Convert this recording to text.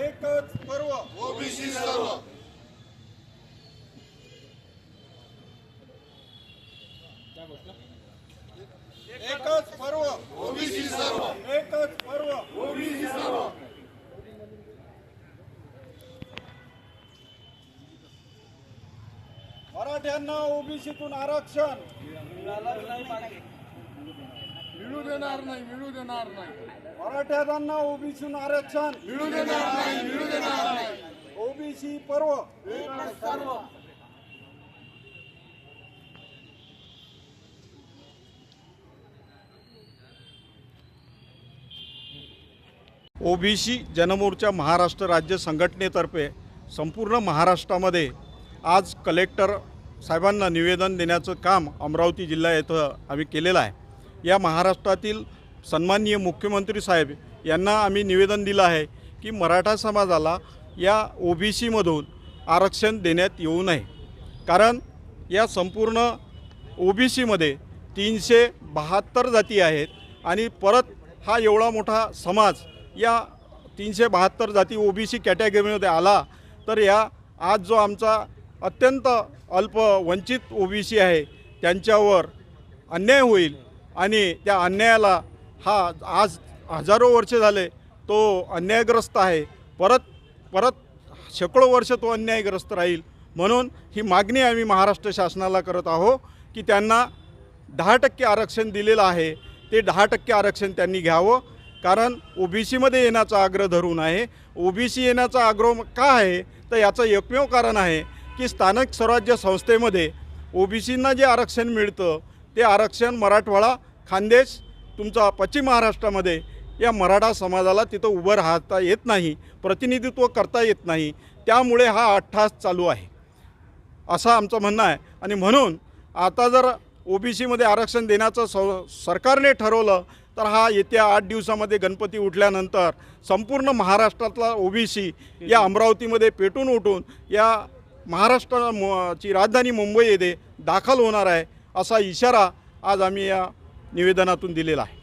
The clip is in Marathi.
एकच पर्व ओबीसी सर्व एकच पर्व ओबीसी सर्व एकच पर्व ओबीसी सर्व मराठ्यांना ओबीसीतून आरक्षण मिळू देणार नाही, मिळू देणार नाही, मराठ्यांना ओबीसीतून आरक्षण मिळू देणार नाही, मिळू देणार नाही. ओबीसी पर्व एकच सर्व ओबीसी जनमोर्चा महाराष्ट्र राज्य संघटनेतर्फे संपूर्ण महाराष्ट्रामध्ये आज कलेक्टर साहेबांना निवेदन देण्याचं काम अमरावती जिल्हा येथे आम्ही केलेलं आहे। या महाराष्ट्रातील सन्माननीय मुख्यमंत्री साहेब यांना आम्ही निवेदन दिलं आहे की मराठा समाजाला या ओबीसीमधून आरक्षण देण्यात येऊ नये, कारण या संपूर्ण ओबीसीमध्ये 372 जाती आहेत आणि परत हा एवढा मोठा समाज या 372 जाती ओबीसी कॅटेगरीमध्ये आला तर या आज जो आमचा अत्यंत अल्प वंचित ओबीसी आहे त्यांच्यावर अन्याय होईल आणि त्या अन्यायाला हा आज हजारो वर्ष झाले तो अन्यायग्रस्त आहे, परत शेकडो वर्ष तो अन्यायग्रस्त राहील। म्हणून ही मागणी आम्ही महाराष्ट्र शासनाला करत आहोत की त्यांना 10% आरक्षण दिलेलं आहे ते 10% आरक्षण त्यांनी घ्यावं, कारण ओबीसीमध्ये येण्याचा आग्रह धरून आहे। ओबीसी येण्याचा आग्रह का आहे तर याचं एकमेव कारण आहे की स्थानिक स्वराज्य संस्थेमध्ये ओबीसींना जे आरक्षण मिळतं ते आरक्षण मराठवाडा खानदेश तुमचा पश्चिम महाराष्ट्रामध्ये या मराठा समाजाला तिथं उभं राहता येत नाही, प्रतिनिधित्व करता येत नाही, त्यामुळे हा अट्टहास चालू आहे असं आमचं म्हणणं आहे। आणि म्हणून आता जर ओबीसीमध्ये आरक्षण देण्याचं सरकारने ठरवलं तर हा येत्या 8 दिवसामध्ये गणपती उठल्यानंतर संपूर्ण महाराष्ट्रातला ओबीसी या अमरावतीमध्ये पेटून उठून या महाराष्ट्राची राजधानी मुंबई येथे दाखल होणार आहे असा इशारा आज आम्ही या निवेदनातून दिलेला आहे।